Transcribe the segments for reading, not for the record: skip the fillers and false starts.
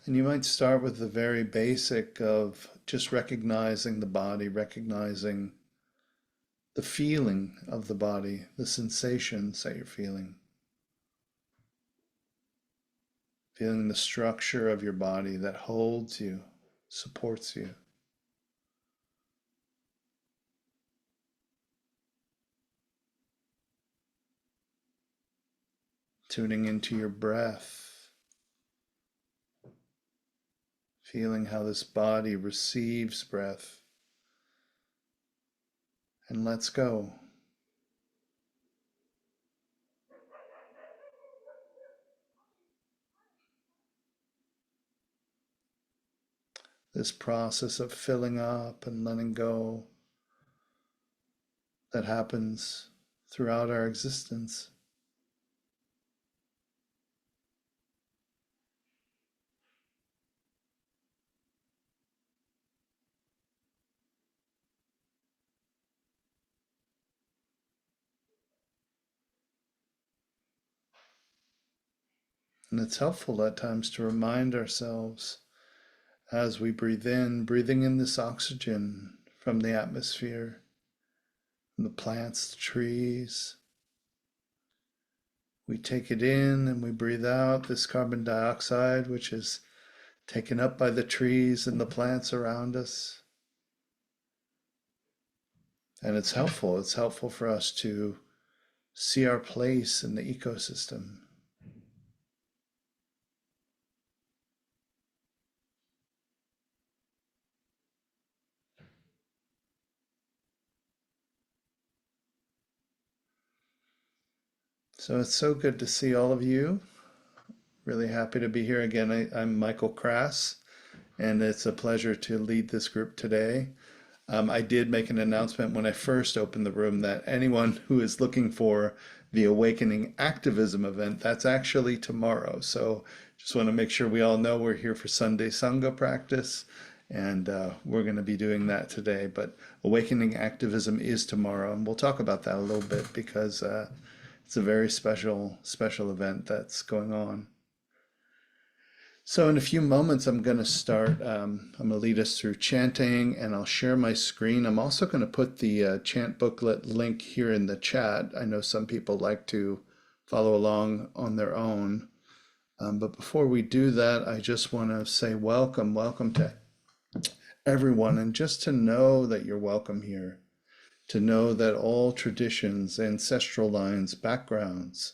And you might start with the very basic of just recognizing the body, recognizing the feeling of the body, the sensations that you're feeling, feeling the structure of your body that holds you, supports you. Tuning into your breath, feeling how this body receives breath and lets go. This process of filling up and letting go that happens throughout our existence. And it's helpful at times to remind ourselves as we breathe in, breathing in this oxygen from the atmosphere, from the plants, the trees. We take it in and we breathe out this carbon dioxide, which is taken up by the trees and the plants around us. And it's helpful. It's helpful for us to see our place in the ecosystem. So it's so good to see all of you. Really happy to be here again. I'm Michael Krass, and it's a pleasure to lead this group today. I did make an announcement when I first opened the room that anyone who is looking for the Awakening Activism event, that's actually tomorrow. So just want to make sure we all know we're here for Sunday Sangha practice, and we're going to be doing that today. But Awakening Activism is tomorrow, and we'll talk about that a little bit because it's a very special event that's going on. So in a few moments, I'm going to start. I'm going to lead us through chanting, and I'll share my screen. I'm also going to put the chant booklet link here in the chat. I know some people like to follow along on their own. But before we do that, I just want to say welcome to everyone, and just to know that you're welcome here, to know that all traditions, ancestral lines, backgrounds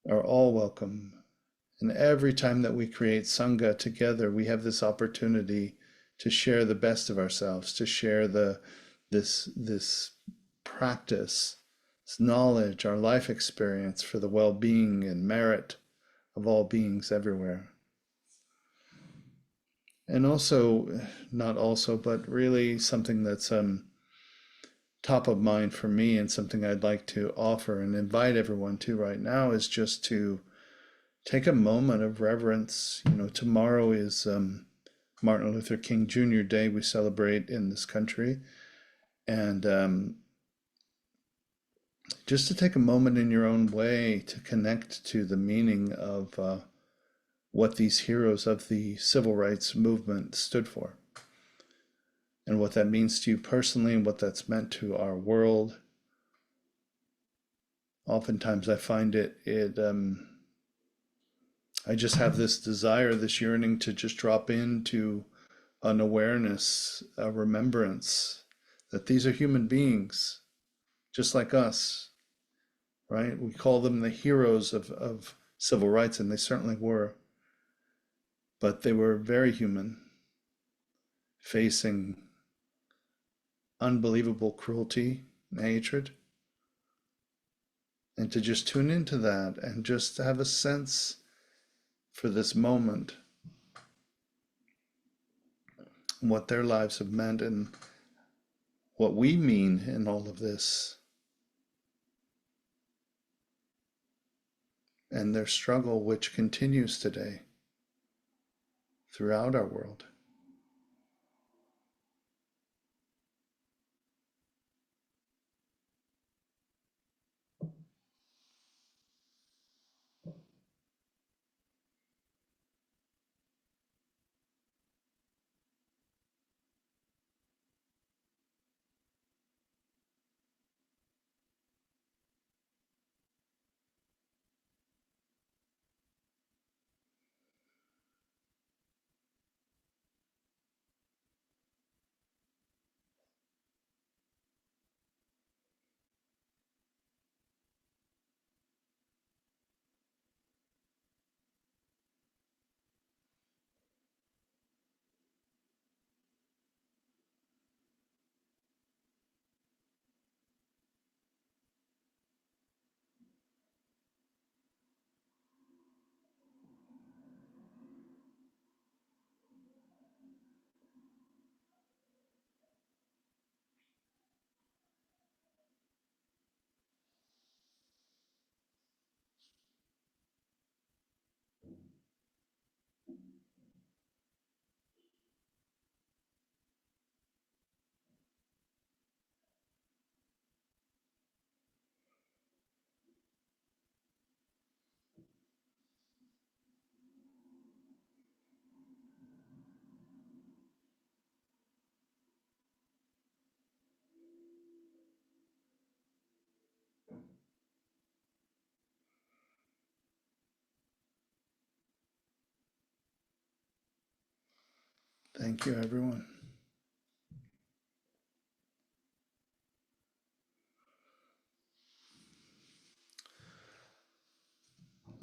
are all welcome. And every time that we create Sangha together, we have this opportunity to share the best of ourselves, to share this practice, this knowledge, our life experience for the well-being and merit of all beings everywhere. And also, not also, but really something that's top of mind for me and something I'd like to offer and invite everyone to right now is just to take a moment of reverence. You know, tomorrow is Martin Luther King Jr. Day we celebrate in this country. And just to take a moment in your own way to connect to the meaning of what these heroes of the civil rights movement stood for, and what that means to you personally, and what that's meant to our world. Oftentimes I find I just have this desire, this yearning to just drop into an awareness, a remembrance that these are human beings, just like us, right? We call them the heroes of civil rights, and they certainly were, but they were very human, facing unbelievable cruelty and hatred. And to just tune into that and just have a sense for this moment, what their lives have meant and what we mean in all of this, and their struggle, which continues today throughout our world. Thank you, everyone.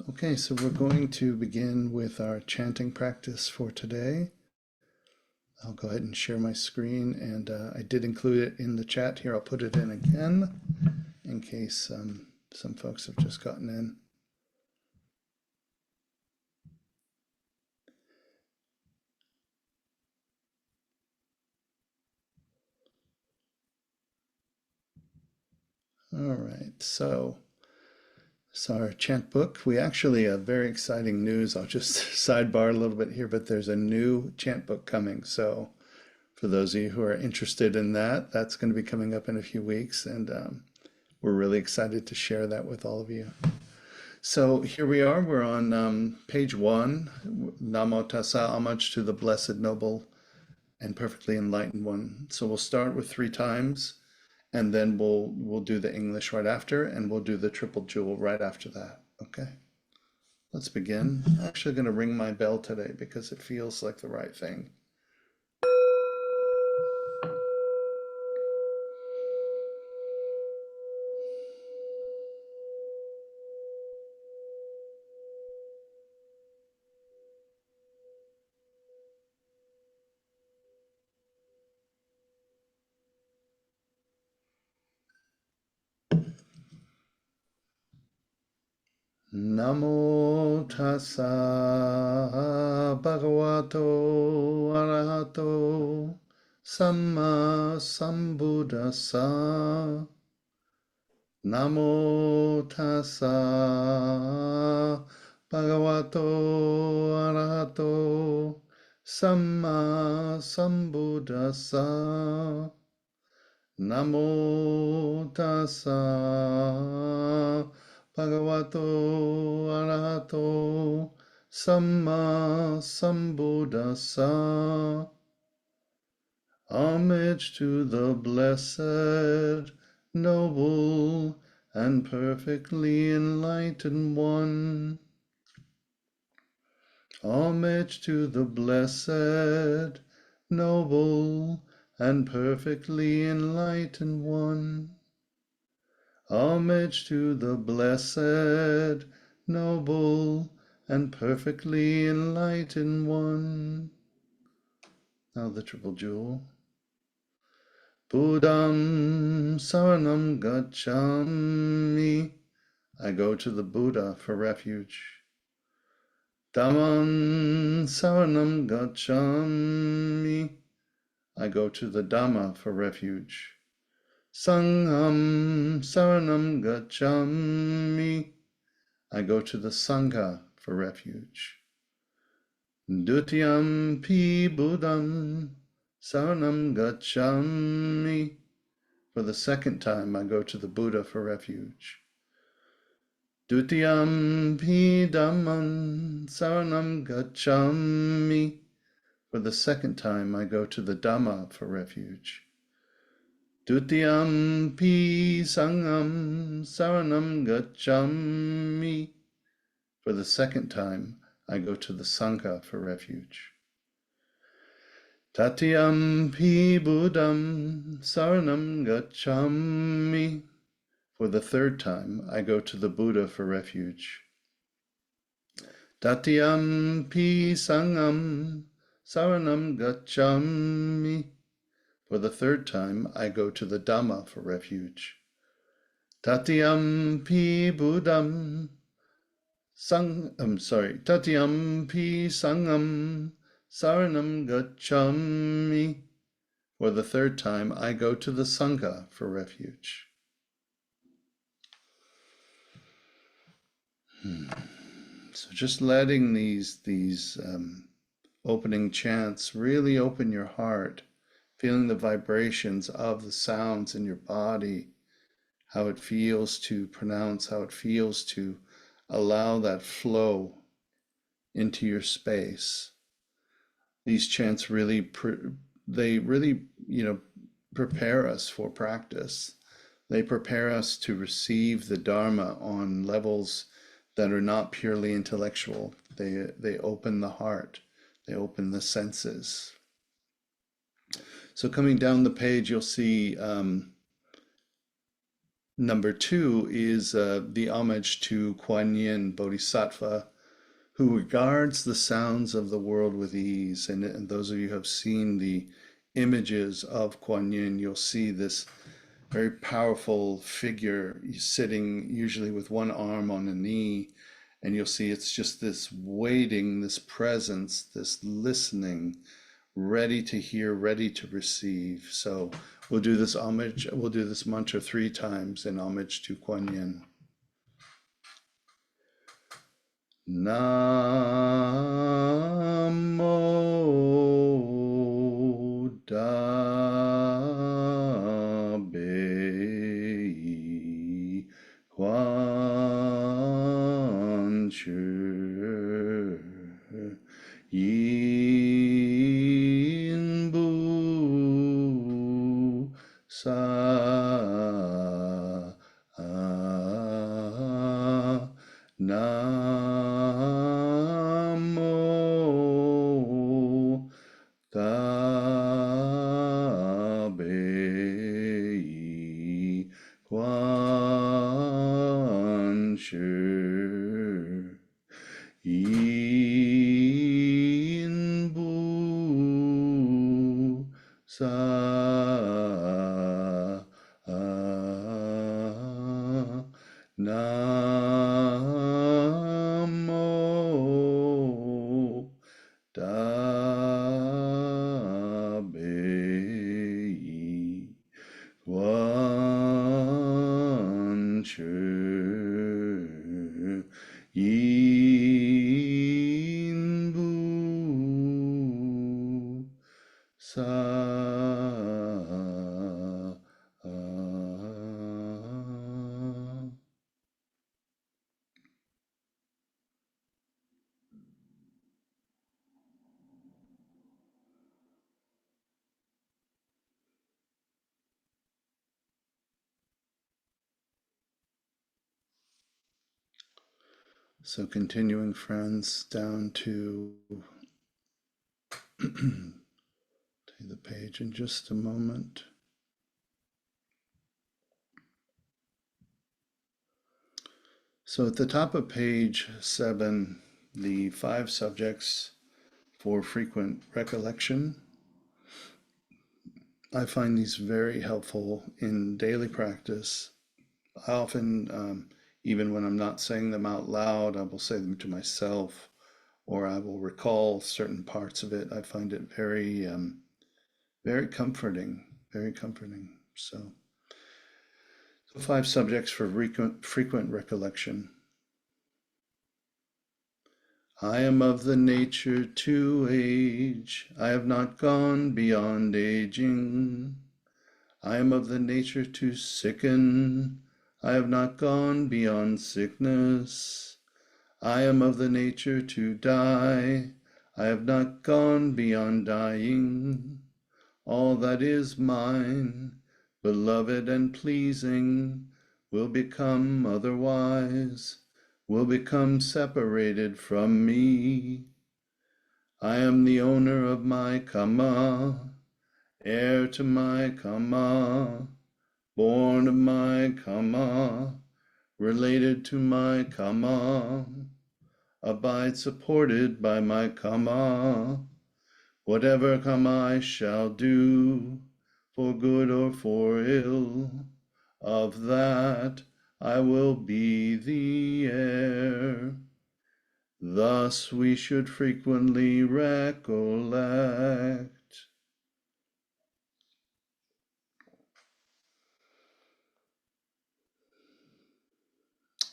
Okay, so we're going to begin with our chanting practice for today. I'll go ahead and share my screen, and I did include it in the chat here. I'll put it in again in case some folks have just gotten in. All right, so our chant book. We actually have very exciting news. I'll just sidebar a little bit here, but there's a new chant book coming. So for those of you who are interested in that, that's going to be coming up in a few weeks, and we're really excited to share that with all of you. So here we are. We're on page 1. Namo Tassa, homage to the Blessed, Noble, and Perfectly Enlightened One. So we'll start with 3 times, and then we'll do the English right after, and we'll do the triple jewel right after that. Okay, let's begin. I'm actually going to ring my bell today because it feels like the right thing. Namo tassa bhagavato arahato samma sambuddhassa. Namo tassa bhagavato arahato samma sambuddhassa. Namo tassa bhagavato arahato samma sambuddhassa. Homage to the blessed, noble, and perfectly enlightened one. Homage to the blessed, noble, and perfectly enlightened one. Homage to the blessed, noble, and perfectly enlightened one. Now the triple jewel. Buddham saranam gacchami. I go to the Buddha for refuge. Dhammam saranam gacchami. I go to the Dhamma for refuge. Sangham saranam gacchami. I go to the Sangha for refuge. Dutiyam pi Buddham saranam gacchami. For the second time, I go to the Buddha for refuge. Dutiyam pi Dhammam saranam gacchami. For the second time, I go to the Dhamma for refuge. Dutiyam pi Sangham saranam gacchami. For the second time, I go to the Sangha for refuge. Tatiyam pi Buddham saranam gacchami. For the third time, I go to the Buddha for refuge. Tatiyam pi Sangham saranam gacchami. For the third time, I go to the Dhamma for refuge. Tatiyam pi Buddham Tatiyam pi Sangham saranam gacchami. For the third time, I go to the Sangha for refuge. So just letting these opening chants really open your heart, feeling the vibrations of the sounds in your body, how it feels to pronounce, how it feels to allow that flow into your space. These chants really, prepare us for practice. They prepare us to receive the Dharma on levels that are not purely intellectual. They open the heart. They open the senses. So coming down the page, you'll see number 2 is the homage to Kuan Yin, Bodhisattva, who regards the sounds of the world with ease. And those of you who have seen the images of Kuan Yin, you'll see this very powerful figure sitting usually with one arm on a knee. And you'll see it's just this waiting, this presence, this listening, ready to hear, ready to receive. So we'll do this homage, we'll do this mantra 3 times in homage to Kuan Yin. Namo Dabe Quan Shi Yin Bu Sa Namo Tabe Quan Shi Yin Bu Sa Namo Tabe Quan Shi Yin Bu Sa So continuing, friends, down to the page in just a moment. So at the top of page 7, the 5 subjects for frequent recollection. I find these very helpful in daily practice. I often, even when I'm not saying them out loud, I will say them to myself, or I will recall certain parts of it. I find it very comforting, very comforting. So 5 subjects for frequent recollection. I am of the nature to age. I have not gone beyond aging. I am of the nature to sicken. I have not gone beyond sickness. I am of the nature to die. I have not gone beyond dying. All that is mine, beloved and pleasing, will become otherwise, will become separated from me. I am the owner of my karma, heir to my karma, born of my karma, related to my karma, abide supported by my karma. Whatever karma I shall do, for good or for ill, of that I will be the heir. Thus we should frequently recollect.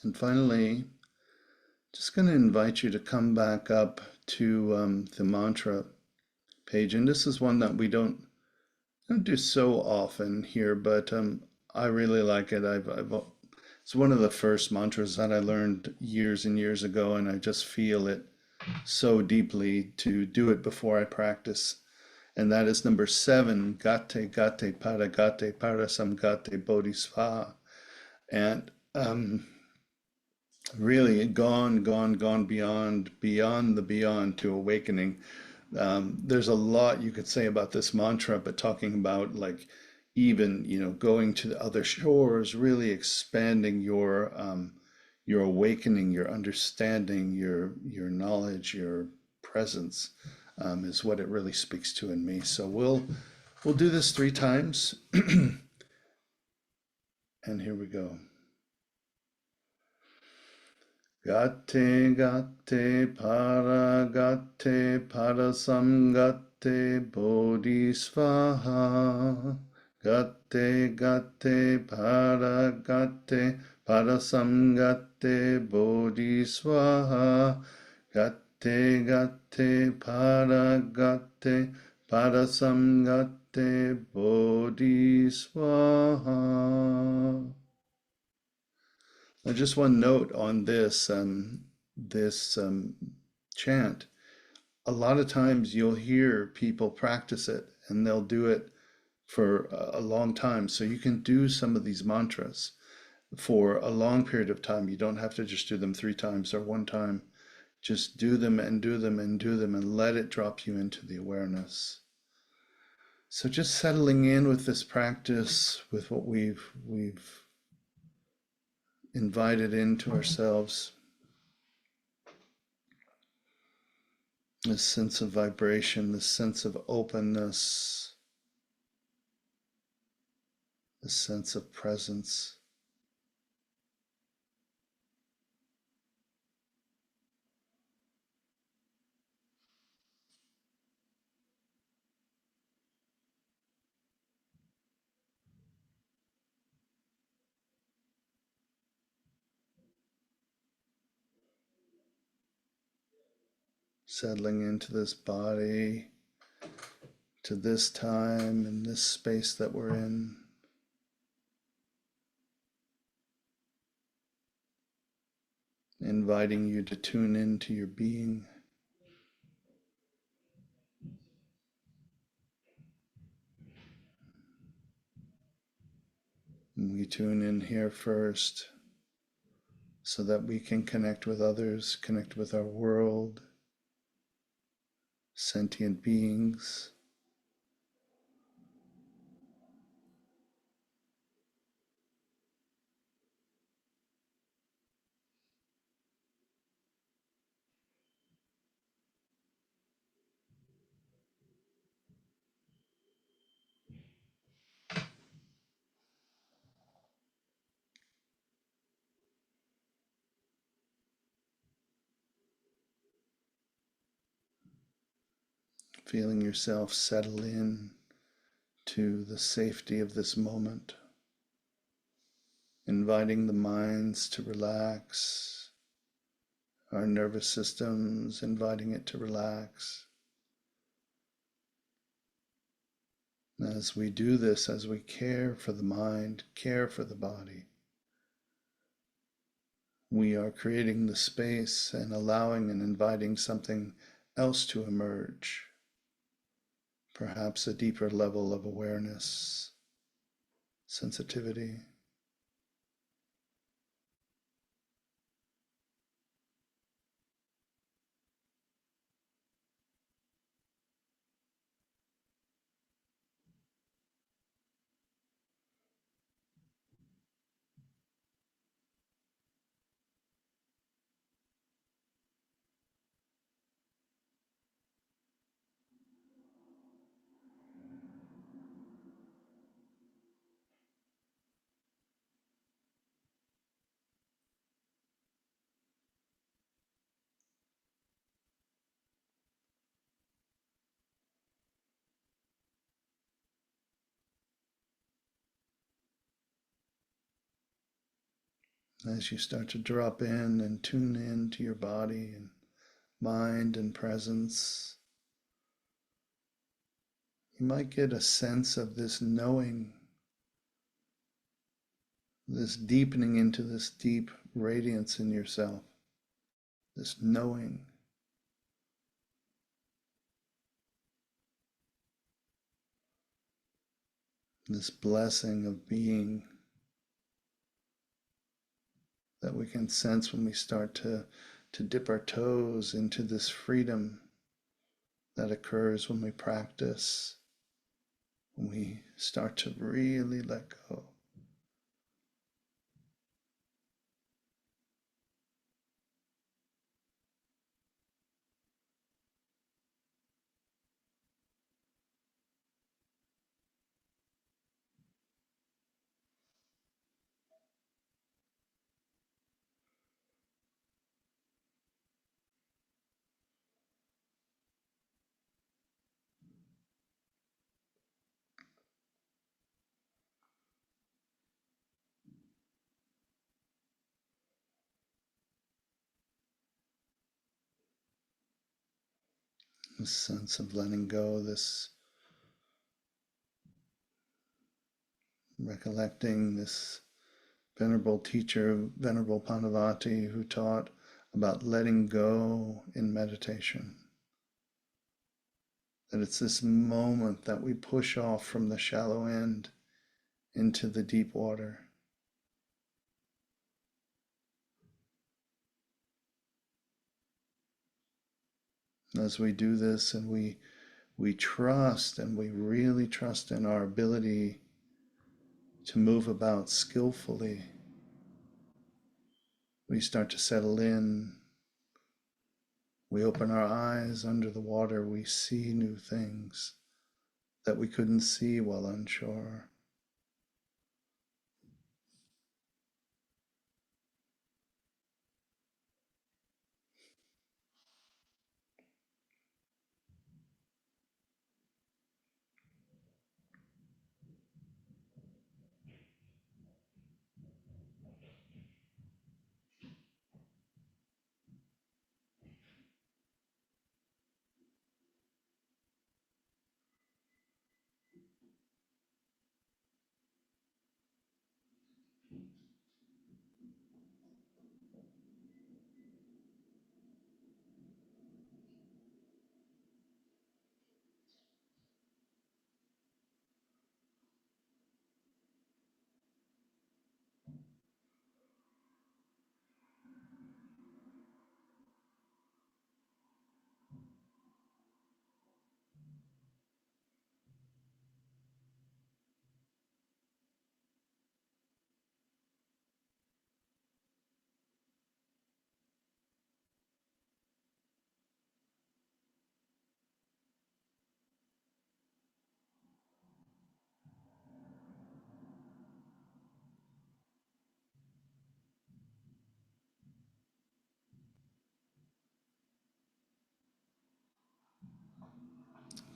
And finally, just going to invite you to come back up to the mantra page. And this is one that we don't do so often here, but I really like it. It's one of the first mantras that I learned years and years ago, and I just feel it so deeply to do it before I practice. And that is number 7, Gate Gate Para Samgate Bodhisva. And really gone beyond the beyond to awakening. There's a lot you could say about this mantra, but talking about like even, going to the other shores, really expanding your awakening, your understanding, your knowledge, your presence, is what it really speaks to in me. So we'll do this 3 times, and here we go. Gatte gatte para gatte parasamgatte bodhisvaha. Gatte gatte para gatte parasamgatte bodhisvaha. Gatte gatte para gatte parasamgatte bodhisvaha. Now, just one note on this chant. A lot of times you'll hear people practice it, and they'll do it for a long time. So you can do some of these mantras for a long period of time. You don't have to just do them 3 times or 1 time. Just do them and do them and do them and let it drop you into the awareness. So just settling in with this practice, with what we've invited into ourselves. This sense of vibration, this sense of openness, this sense of presence. Settling into this body, to this time and this space that we're in. Inviting you to tune into your being. And we tune in here first so that we can connect with others, connect with our world, sentient beings. Feeling yourself settle in to the safety of this moment. Inviting the minds to relax, our nervous systems, inviting it to relax. As we do this, as we care for the mind, care for the body, we are creating the space and allowing and inviting something else to emerge, perhaps a deeper level of awareness, sensitivity. As you start to drop in and tune in to your body and mind and presence, you might get a sense of this knowing, this deepening into this deep radiance in yourself, this knowing. This blessing of being that we can sense when we start to dip our toes into this freedom that occurs when we practice, when we start to really let go. This sense of letting go, this recollecting this venerable teacher, Venerable Panavati, who taught about letting go in meditation. That it's this moment that we push off from the shallow end into the deep water. As we do this and we trust, and we really trust in our ability to move about skillfully, we start to settle in. We open our eyes under the water. We see new things that we couldn't see while on shore.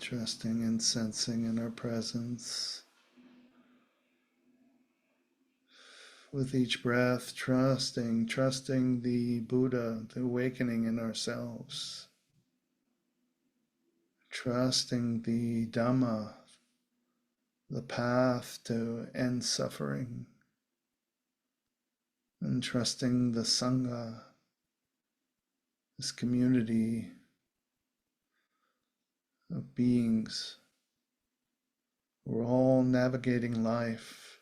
Trusting and sensing in our presence. With each breath, trusting the Buddha, the awakening in ourselves. Trusting the Dhamma, the path to end suffering. And trusting the Sangha, this community of beings. We're all navigating life.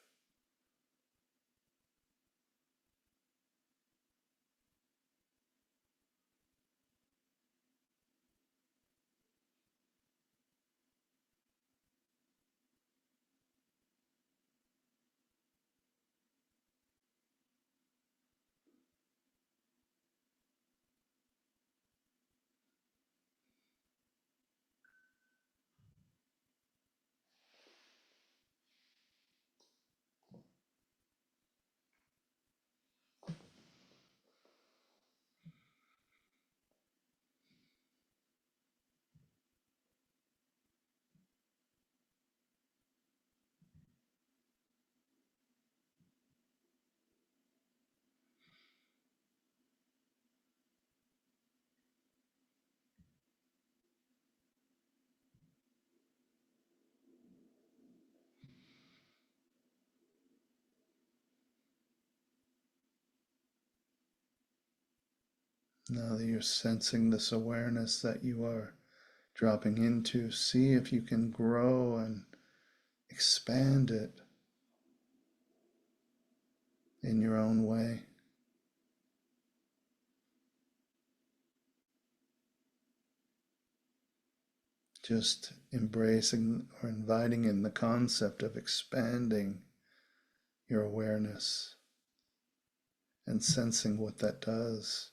Now that you're sensing this awareness that you are dropping into, see if you can grow and expand it in your own way. just embracing or inviting in the concept of expanding your awareness and sensing what that does.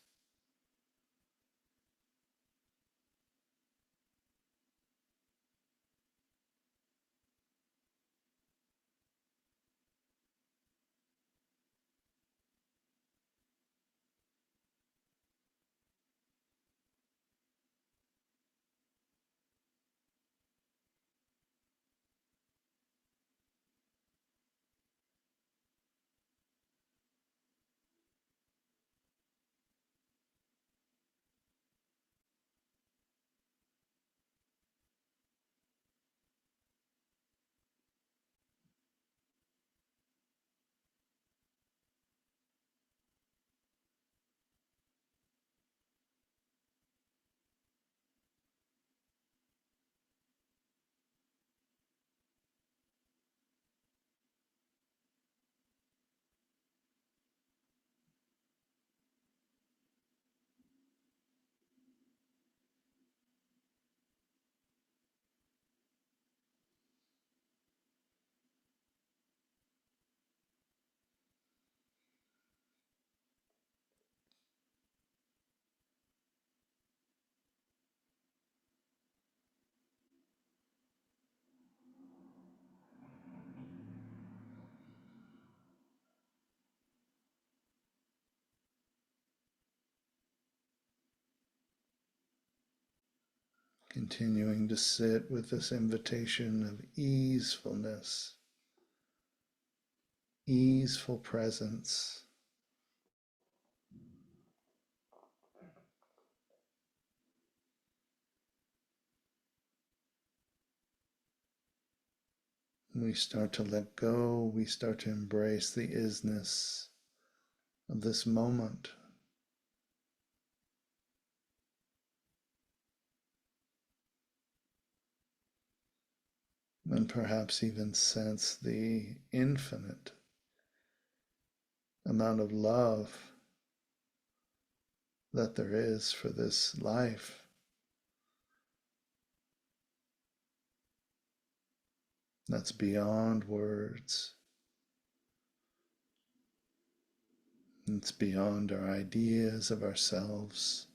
Continuing to sit with this invitation of easefulness, easeful presence. We start to let go, we start to embrace the isness of this moment. And perhaps even sense the infinite amount of love that there is for this life. That's beyond words. It's beyond our ideas of ourselves.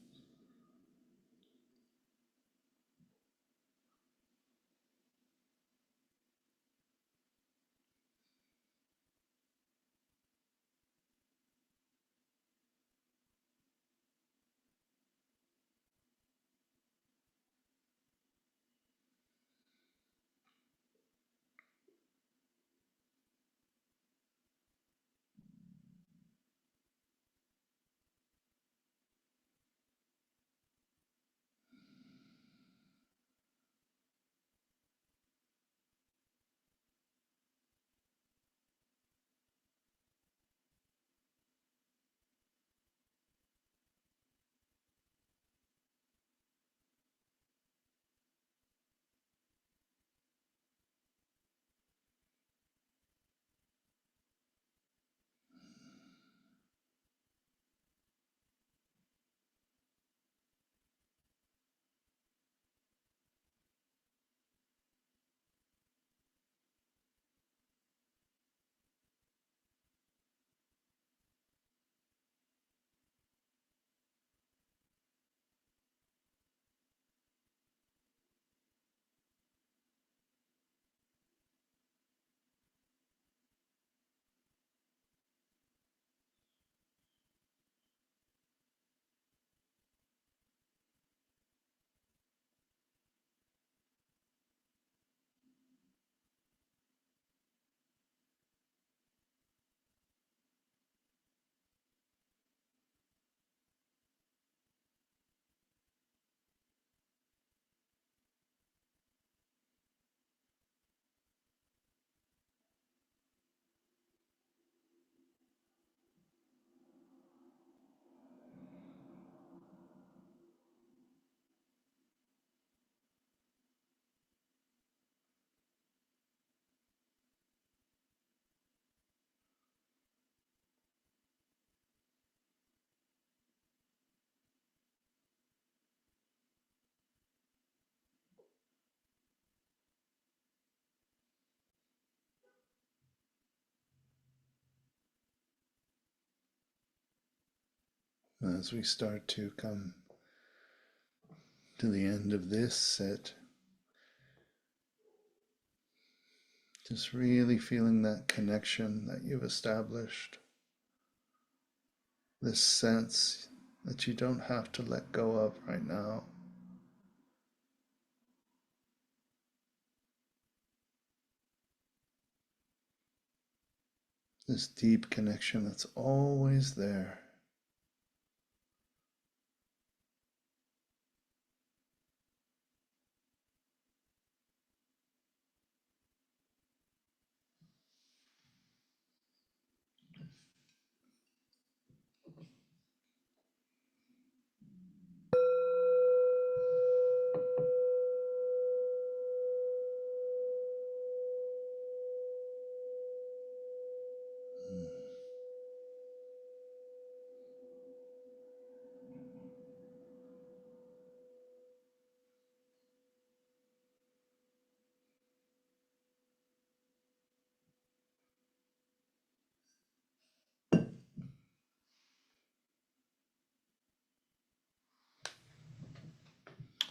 As we start to come to the end of this sit, just really feeling that connection that you've established, this sense that you don't have to let go of right now. This deep connection that's always there.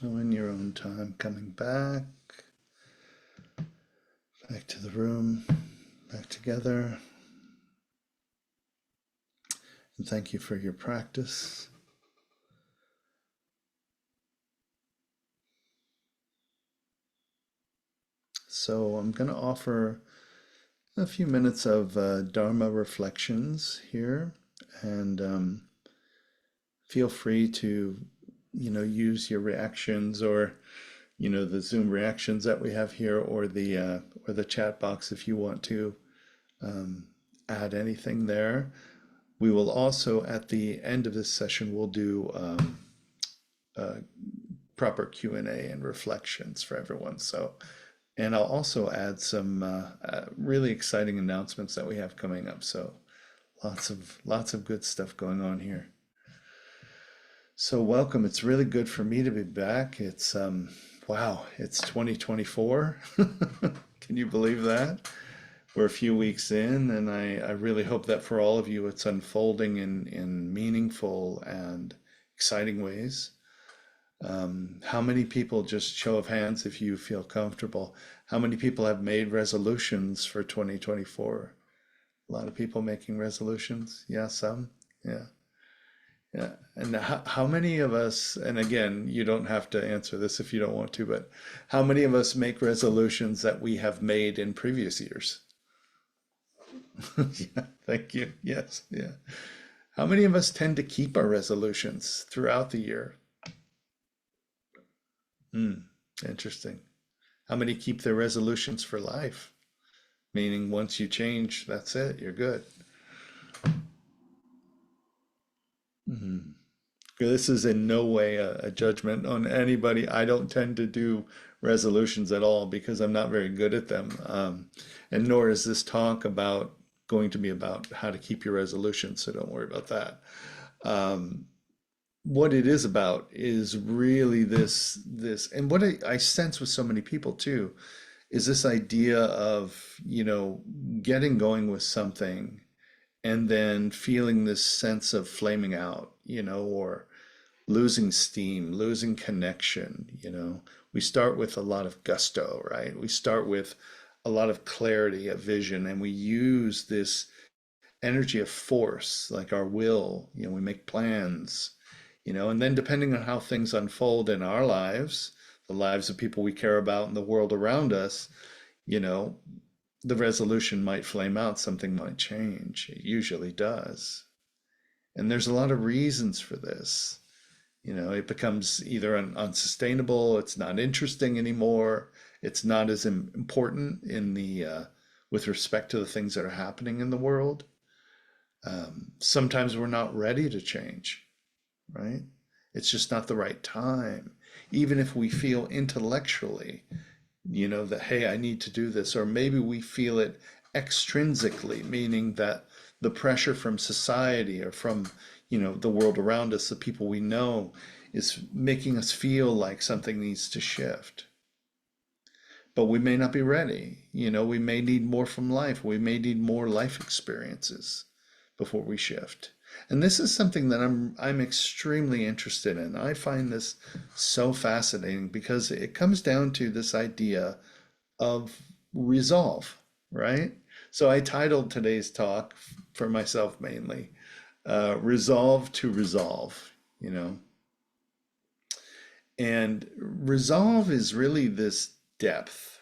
So in your own time, coming back to the room, back together. And thank you for your practice. So I'm going to offer a few minutes of Dharma reflections here, and feel free to, use your reactions or, the Zoom reactions that we have here, or the chat box if you want to add anything there. We will also, at the end of this session, we'll do proper Q&A and reflections for everyone. So, and I'll also add some really exciting announcements that we have coming up. So lots of good stuff going on here. So welcome. It's really good for me to be back. It's wow, it's 2024. Can you believe that? We're a few weeks in, and I really hope that for all of you it's unfolding in meaningful and exciting ways. How many people, just show of hands if you feel comfortable, how many people have made resolutions for 2024? A lot of people making resolutions? Yeah, some? Yeah. Yeah. And how many of us, and again, you don't have to answer this if you don't want to, but how many of us make resolutions that we have made in previous years? Yeah, thank you. Yes, yeah. How many of us tend to keep our resolutions throughout the year? Hmm, interesting. How many keep their resolutions for life? Meaning once you change, that's it, you're good. Mhm. This is in no way a judgment on anybody. I don't tend to do resolutions at all because I'm not very good at them. And nor is this talk about going to be about how to keep your resolutions, so don't worry about that. Um, what it is about is really this, and what I sense with so many people too, is this idea of, getting going with something and then feeling this sense of flaming out, or losing steam, losing connection. We start with a lot of gusto, right? We start with a lot of clarity, a vision, and we use this energy of force, like our will. We make plans, and then depending on how things unfold in our lives, the lives of people we care about and the world around us, you know, the resolution might flame out, something might change. It usually does. And there's a lot of reasons for this. It becomes either unsustainable, it's not interesting anymore, it's not as important in the with respect to the things that are happening in the world. Sometimes we're not ready to change, right? It's just not the right time. Even if we feel intellectually, that, hey, I need to do this, or maybe we feel it extrinsically, meaning that the pressure from society or from, the world around us, the people we know, is making us feel like something needs to shift. But we may not be ready. We may need more from life. We may need more life experiences before we shift. And this is something that I'm extremely interested in. I find this so fascinating because it comes down to this idea of resolve, right? So I titled today's talk for myself mainly, Resolve to Resolve, you know. And resolve is really this depth.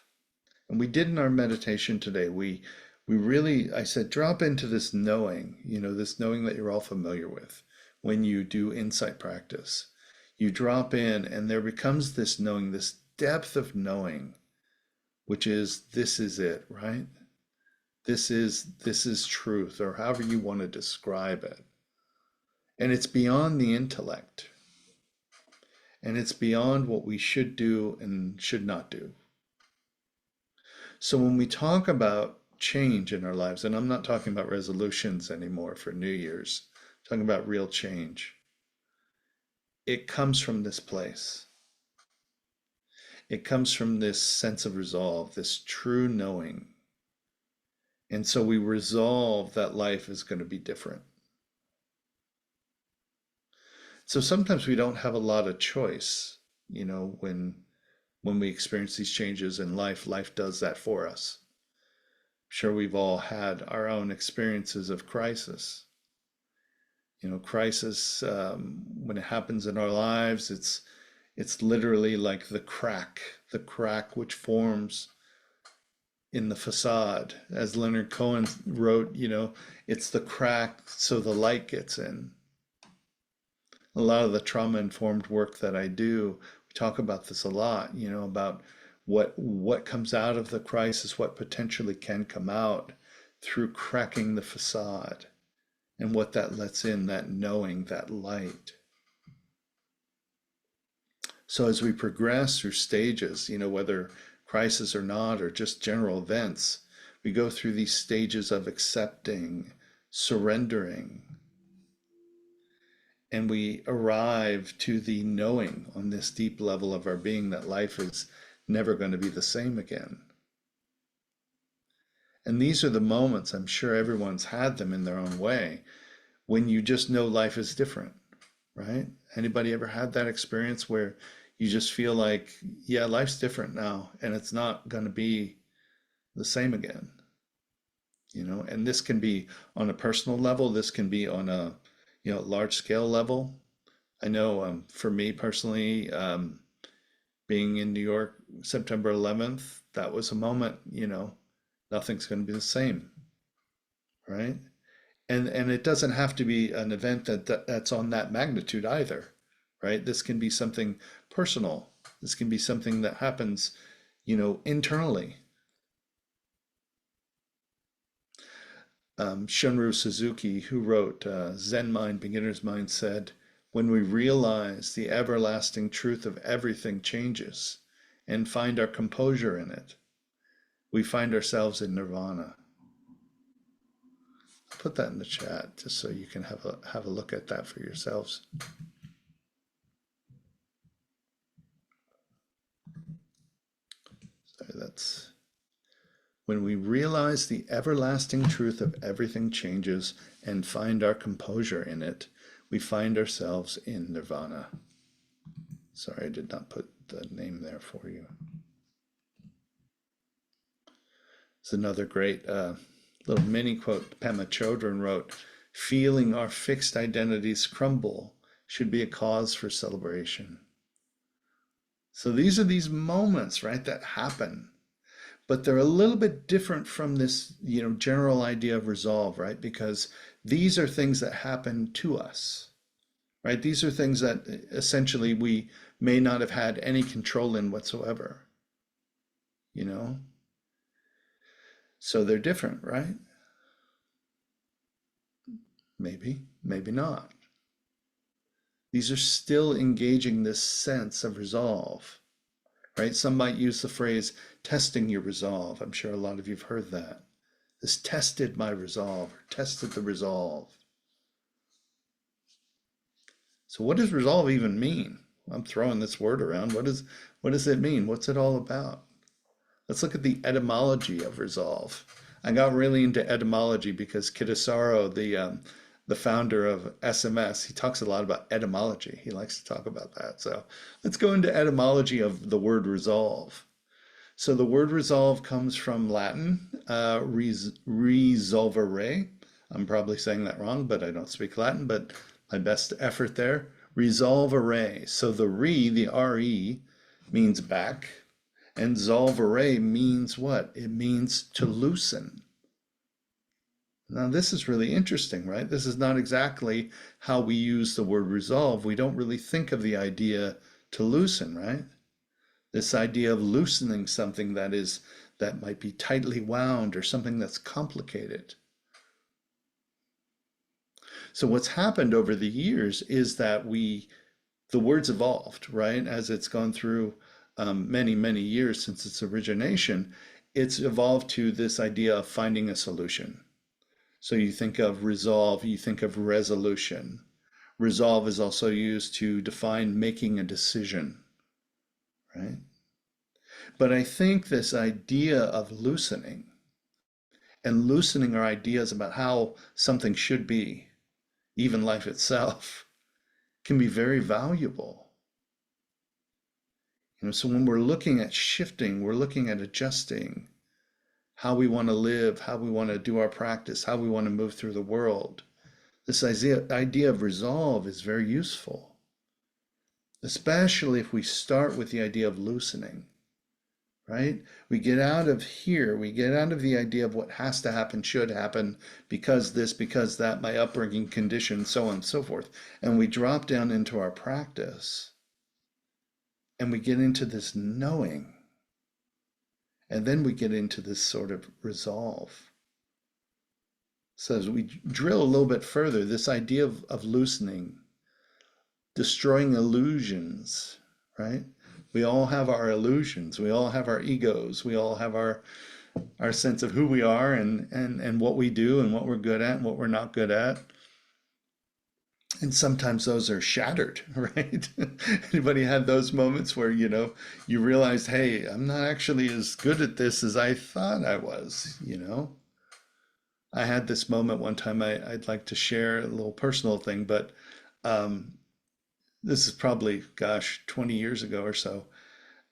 And we did in our meditation today, we really, I said, drop into this knowing, this knowing that you're all familiar with when you do insight practice. You drop in and there becomes this knowing, this depth of knowing, which is this is it, right? This is truth, or however you want to describe it. And it's beyond the intellect. And it's beyond what we should do and should not do. So when we talk about change in our lives, and I'm not talking about resolutions anymore for New Year's, I'm talking about real change, it comes from this place. It comes from this sense of resolve, this true knowing. And so we resolve that life is going to be different. So sometimes we don't have a lot of choice, when we experience these changes in life, life does that for us. Sure, we've all had our own experiences of crisis. Crisis, when it happens in our lives, it's literally like the crack which forms in the facade. As Leonard Cohen wrote, it's the crack so the light gets in. A lot of the trauma-informed work that I do, we talk about this a lot, about what comes out of the crisis, what potentially can come out through cracking the facade, and what that lets in, that knowing, that light. So as we progress through stages, whether crisis or not, or just general events, we go through these stages of accepting, surrendering, and we arrive to the knowing on this deep level of our being that life is never going to be the same again. And these are the moments, I'm sure everyone's had them in their own way, when you just know life is different, right? Anybody ever had that experience where you just feel like, yeah, life's different now and it's not going to be the same again, And this can be on a personal level, this can be on a, large scale level. I know for me personally, being in New York September 11th, that was a moment, nothing's going to be the same, right? And it doesn't have to be an event that's on that magnitude either, right? This can be something personal. This can be something that happens, internally. Shunryu Suzuki, who wrote Zen Mind, Beginner's Mind, said, when we realize the everlasting truth of everything changes and find our composure in it, we find ourselves in nirvana. I'll put that in the chat just so you can have a look at that for yourselves. So that's when we realize the everlasting truth of everything changes and find our composure in it, we find ourselves in nirvana. Sorry, I did not put the name there for you. It's another great little mini quote Pema Chodron wrote, feeling our fixed identities crumble should be a cause for celebration. So these are these moments, right, that happen, but they're a little bit different from this, general idea of resolve, right? Because these are things that happen to us, right? These are things that essentially we may not have had any control in whatsoever, So they're different, right? Maybe, maybe not. These are still engaging this sense of resolve, right? Some might use the phrase testing your resolve. I'm sure a lot of you have heard that. This tested my resolve, or tested the resolve. So what does resolve even mean? I'm throwing this word around. What does it mean? What's it all about? Let's look at the etymology of resolve. I got really into etymology because Kittisaro, the founder of SMS, he talks a lot about etymology. He likes to talk about that. So let's go into etymology of the word resolve. So the word resolve comes from Latin, resolvere. I'm probably saying that wrong, but I don't speak Latin, but my best effort there. Resolvere. So the the re, means back, and solvere means what? It means to loosen. Now, this is really interesting, right? This is not exactly how we use the word resolve. We don't really think of the idea to loosen, right? This idea of loosening something that might be tightly wound or something that's complicated. So what's happened over the years is that the word's evolved, right? As it's gone through many, many years since its origination, it's evolved to this idea of finding a solution. So you think of resolve, you think of resolution. Resolve is also used to define making a decision, right? But I think this idea of loosening and loosening our ideas about how something should be, even life itself, can be very valuable. So when we're looking at shifting, we're looking at adjusting how we want to live, how we want to do our practice, how we want to move through the world. This idea of resolve is very useful, especially if we start with the idea of loosening, right? We get out of here, we get out of the idea of what has to happen, should happen, because this, because that, my upbringing, condition, so on and so forth. And we drop down into our practice and we get into this knowing. And then we get into this sort of resolve. So as we drill a little bit further, this idea of loosening, destroying illusions, right? We all have our illusions. We all have our egos. We all have our sense of who we are and what we do and what we're good at and what we're not good at. And sometimes those are shattered, right? Anybody had those moments where, you realize, hey, I'm not actually as good at this as I thought I was. I had this moment one time I'd like to share a little personal thing, but um, this is probably, gosh, 20 years ago or so.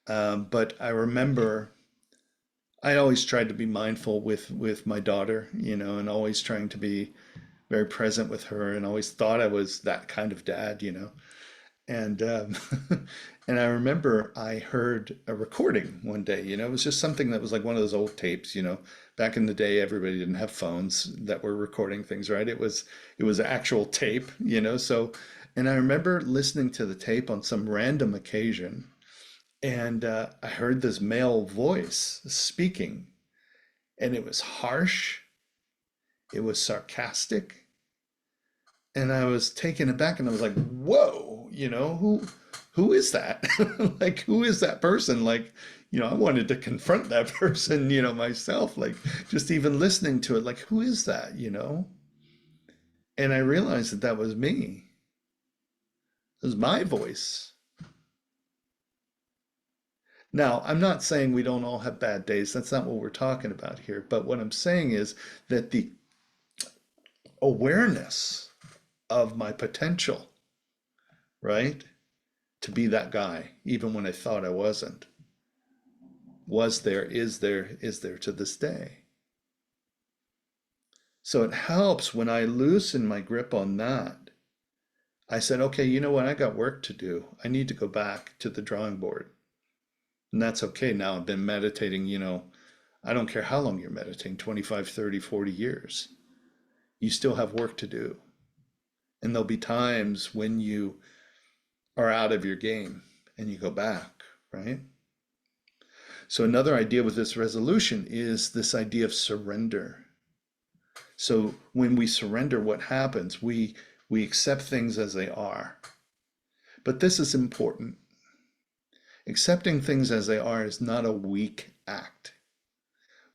But I remember I always tried to be mindful with my daughter, and always trying to be very present with her, and always thought I was that kind of dad. And and I remember I heard a recording one day. It was just something that was like one of those old tapes. Back in the day, everybody didn't have phones that were recording things, right? It was actual tape. So, and I remember listening to the tape on some random occasion, and I heard this male voice speaking, and it was harsh, it was sarcastic, and I was taken aback, and I was like, "Whoa, who is that? Like, who is that person?" Like, I wanted to confront that person, myself, like just even listening to it, like, who is that? And I realized that that was me. It was my voice. Now, I'm not saying we don't all have bad days. That's not what we're talking about here. But what I'm saying is that the awareness of my potential, right, to be that guy, even when I thought I wasn't, was there, is there to this day. So it helps when I loosen my grip on that. I said, okay, you know what? I got work to do. I need to go back to the drawing board. And that's okay now. I've been meditating, I don't care how long you're meditating, 25, 30, 40 years. You still have work to do. And there'll be times when you are out of your game and you go back, right? So another idea with this resolution is this idea of surrender. So when we surrender, what happens? We accept things as they are. But this is important. Accepting things as they are is not a weak act.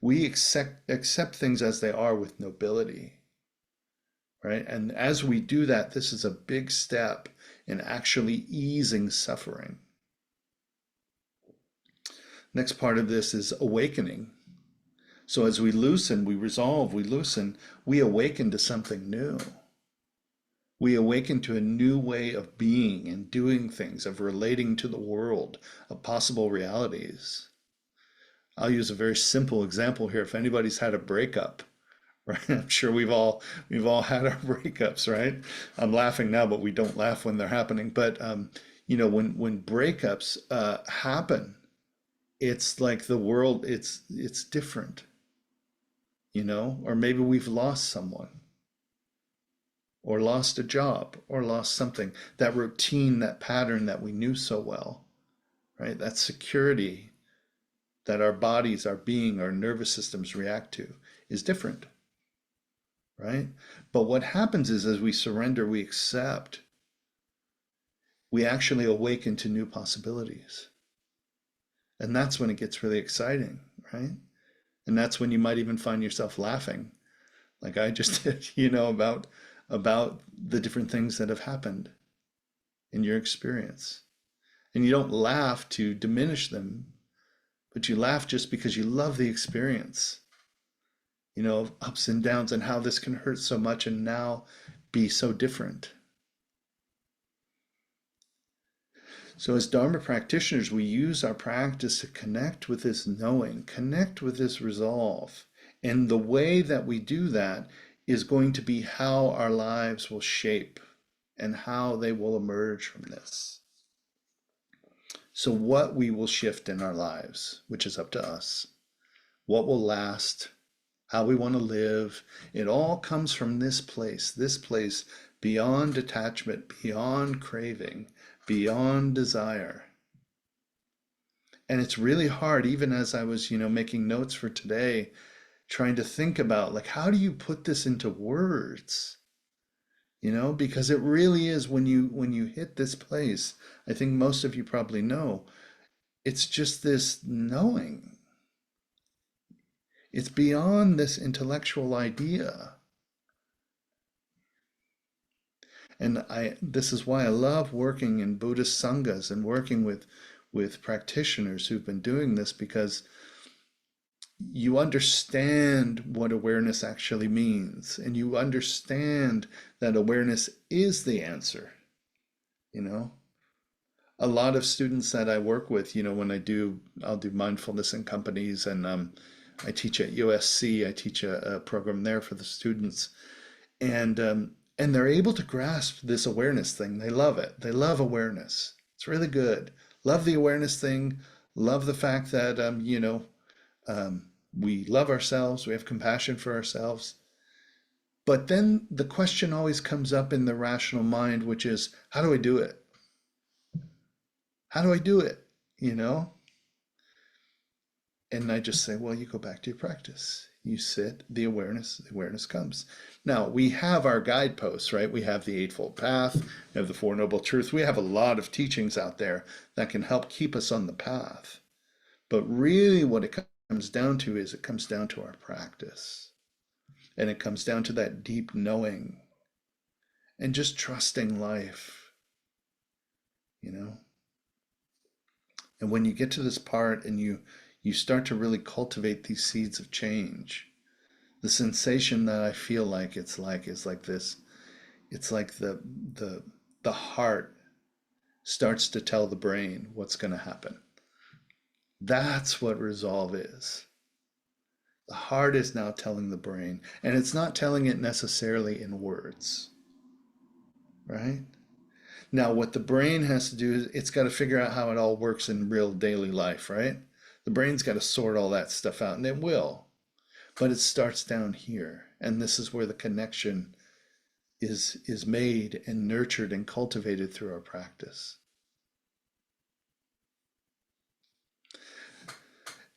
We accept things as they are with nobility, right? And as we do that, this is a big step in actually easing suffering. Next part of this is awakening. So as we loosen, we resolve, we loosen, we awaken to something new. We awaken to a new way of being and doing things, of relating to the world, of possible realities. I'll use a very simple example here. If anybody's had a breakup, right? I'm sure we've all had our breakups, right? I'm laughing now, but we don't laugh when they're happening. But when breakups happen, it's like the world, it's different, or maybe we've lost someone, or lost a job, or lost something. That routine, that pattern that we knew so well, right? That security that our bodies, our being, our nervous systems react to is different, right? But what happens is as we surrender, we accept, we actually awaken to new possibilities. And that's when it gets really exciting, right? And that's when you might even find yourself laughing, like I just did, about the different things that have happened in your experience. And you don't laugh to diminish them, but you laugh just because you love the experience, of ups and downs and how this can hurt so much and now be so different. So, as Dharma practitioners, we use our practice to connect with this knowing, connect with this resolve. And the way that we do that is going to be how our lives will shape and how they will emerge from this. So, what we will shift in our lives, which is up to us, what will last, how we want to live, it all comes from this place beyond attachment, beyond craving, beyond desire. And it's really hard, even as I was, making notes for today, trying to think about like, how do you put this into words? Because it really is when you hit this place, I think most of you probably know, it's just this knowing. It's beyond this intellectual idea. And this is why I love working in Buddhist sanghas and working with practitioners who've been doing this, because you understand what awareness actually means, and you understand that awareness is the answer. You know, a lot of students that I work with, when I'll do mindfulness in companies, and I teach at USC. I teach a program there for the students, and they're able to grasp this awareness thing. They love it. They love awareness. It's really good. Love the awareness thing. Love the fact that we love ourselves. We have compassion for ourselves. But then the question always comes up in the rational mind, which is, how do I do it? How do I do it? You know? And I just say, well, you go back to your practice. You sit, the awareness comes. Now, we have our guideposts, right? We have the Eightfold Path, we have the Four Noble Truths. We have a lot of teachings out there that can help keep us on the path. But really, what it comes down to is it comes down to our practice. And it comes down to that deep knowing and just trusting life, you know? And when you get to this part and you start to really cultivate these seeds of change, the sensation that I feel like it's like is like this. It's like the heart starts to tell the brain what's going to happen. That's what resolve is. The heart is now telling the brain, and it's not telling it necessarily in words, right? Now, what the brain has to do is it's got to figure out how it all works in real daily life, right? The brain's got to sort all that stuff out, and it will. But it starts down here, and this is where the connection is made and nurtured and cultivated through our practice.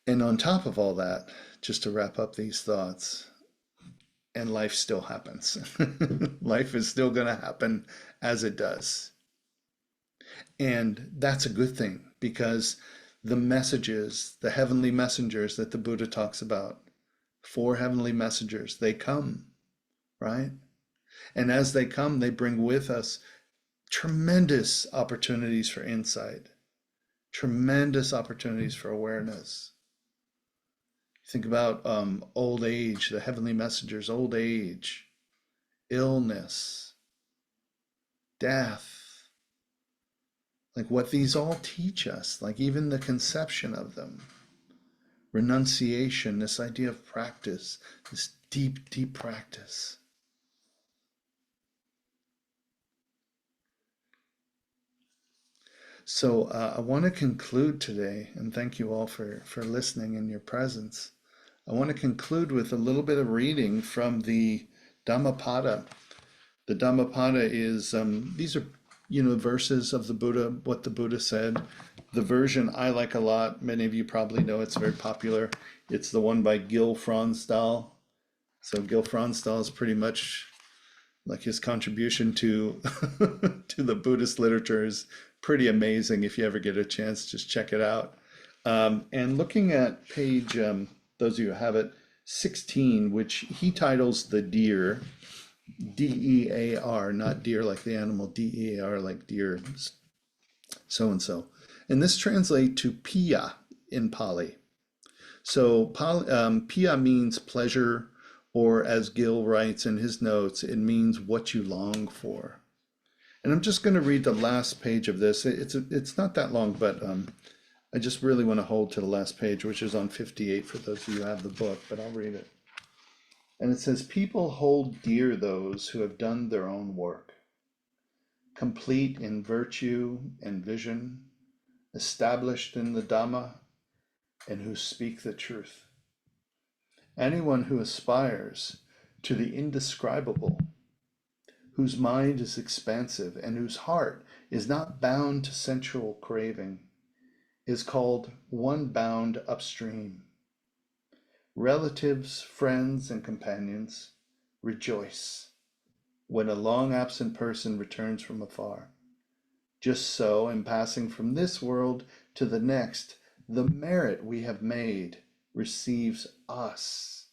And on top of all that, just to wrap up these thoughts, and life still happens. Life is still going to happen as it does. And that's a good thing, because the messages, the heavenly messengers that the Buddha talks about, four heavenly messengers, they come, right? And as they come, they bring with us tremendous opportunities for insight, tremendous opportunities for awareness. Think about old age, the heavenly messengers, old age, illness, death, like what these all teach us, like even the conception of them, renunciation, this idea of practice, this deep, deep practice. So I want to conclude today, and thank you all for listening and your presence. I want to conclude with a little bit of reading from the Dhammapada. The Dhammapada is, these are, verses of the Buddha, what the Buddha said. The version I like a lot, many of you probably know it's very popular. It's the one by Gil Fronsdal. So Gil Fronsdal is pretty much like his contribution to to the Buddhist literature is pretty amazing. If you ever get a chance, just check it out. And looking at page, those of you who have it, 16, which he titles The Deer, D-E-A-R, not deer like the animal, D-E-A-R like deer, so and so. And this translates to Piya in Pali. So Piya means pleasure, or as Gil writes in his notes, it means what you long for. And I'm just going to read the last page of this. It's not that long, but I just really want to hold to the last page, which is on 58 for those of you who have the book, but I'll read it. And it says, people hold dear those who have done their own work, complete in virtue and vision, established in the Dhamma, and who speak the truth. Anyone who aspires to the indescribable, whose mind is expansive and whose heart is not bound to sensual craving, is called one bound upstream. Relatives, friends, and companions rejoice when a long absent person returns from afar. Just so, in passing from this world to the next, the merit we have made receives us,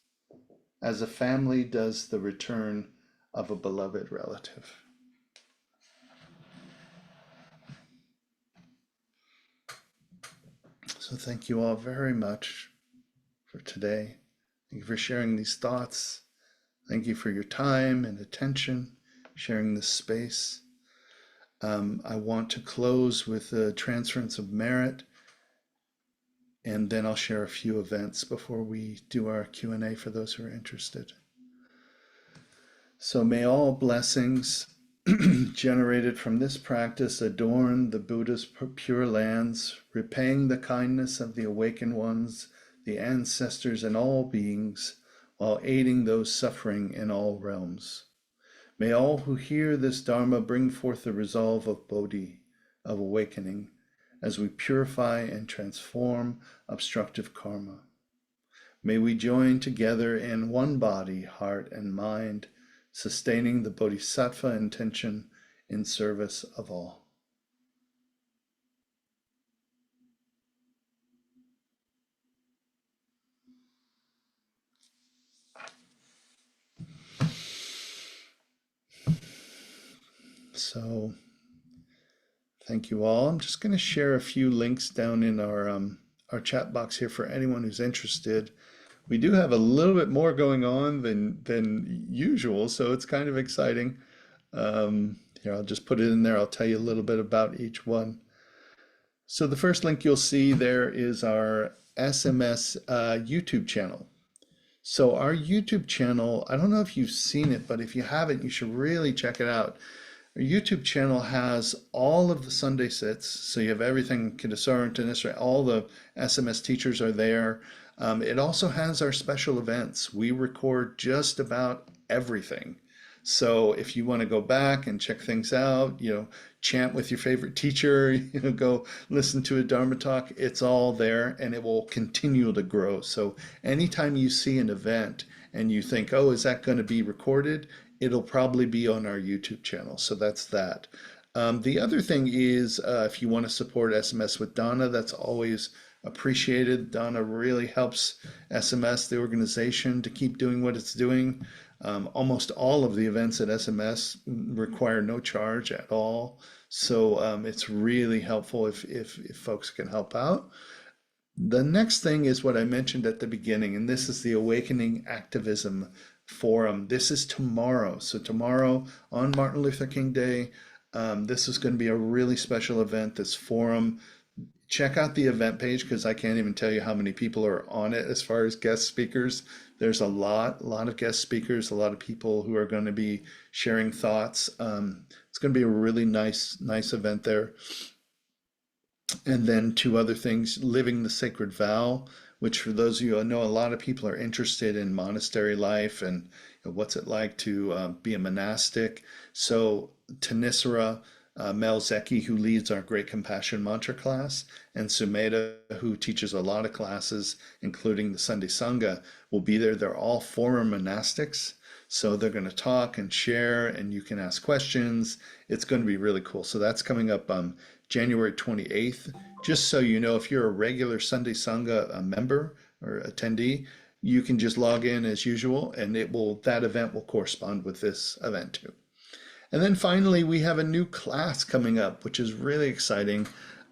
as a family does the return of a beloved relative. So thank you all very much for today. Thank you for sharing these thoughts. Thank you for your time and attention, sharing this space. I want to close with the transference of merit, and then I'll share a few events before we do our Q&A for those who are interested. So may all blessings generated from this practice adorn the Buddha's pure lands, repaying the kindness of the awakened ones, the ancestors, and all beings, while aiding those suffering in all realms. May all who hear this Dharma bring forth the resolve of Bodhi, of awakening, as we purify and transform obstructive karma. May we join together in one body, heart, and mind, sustaining the Bodhisattva intention in service of all. So, thank you all. I'm just going to share a few links down in our chat box here for anyone who's interested. We do have a little bit more going on than usual, so it's kind of exciting. Here, I'll just put it in there. I'll tell you a little bit about each one. So the first link you'll see there is our SMS YouTube channel. So our YouTube channel, I don't know if you've seen it, but if you haven't, you should really check it out. Our YouTube channel has all of the Sunday sits. So you have everything, Kidasara and Tanisra, all the SMS teachers are there. It also has our special events. We record just about everything. So if you want to go back and check things out, chant with your favorite teacher, go listen to a Dharma talk, it's all there and it will continue to grow. So anytime you see an event and you think, oh, is that going to be recorded? It'll probably be on our YouTube channel. So that's that. The other thing is if you want to support SMS with Donna, that's always appreciated. Donna really helps SMS, the organization, to keep doing what it's doing. Almost all of the events at SMS require no charge at all. So it's really helpful if folks can help out. The next thing is what I mentioned at the beginning, and this is the Awakening Activism Forum. This is tomorrow. So tomorrow on Martin Luther King Day, This is going to be a really special event, this forum. Check out the event page because I can't even tell you how many people are on it as far as guest speakers. There's a lot of guest speakers, a lot of people who are going to be sharing thoughts. It's going to be a really nice event there. And then two other things, living the sacred vow, which for those of you, I know a lot of people are interested in monastery life and what's it like to be a monastic. So Tanisara Melzeki, who leads our Great Compassion Mantra class, and Sumeda, who teaches a lot of classes, including the Sunday Sangha, will be there. They're all former monastics. So they're going to talk and share, and you can ask questions. It's going to be really cool. So that's coming up January 28th. Just so you know, if you're a regular Sunday Sangha member or attendee, you can just log in as usual, and that event will correspond with this event too. And then finally, we have a new class coming up, which is really exciting.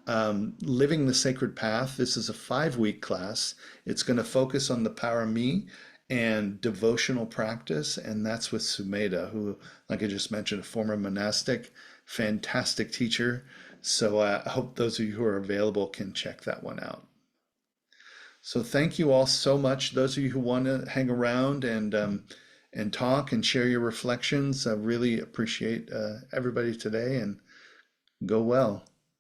Living the Sacred Path. This is a 5-week class. It's going to focus on the parami and devotional practice, and that's with Sumeda, who, like I just mentioned, a former monastic, fantastic teacher. So I hope those of you who are available can check that one out. So thank you all so much. Those of you who want to hang around and talk and share your reflections, I really appreciate everybody today, and go well.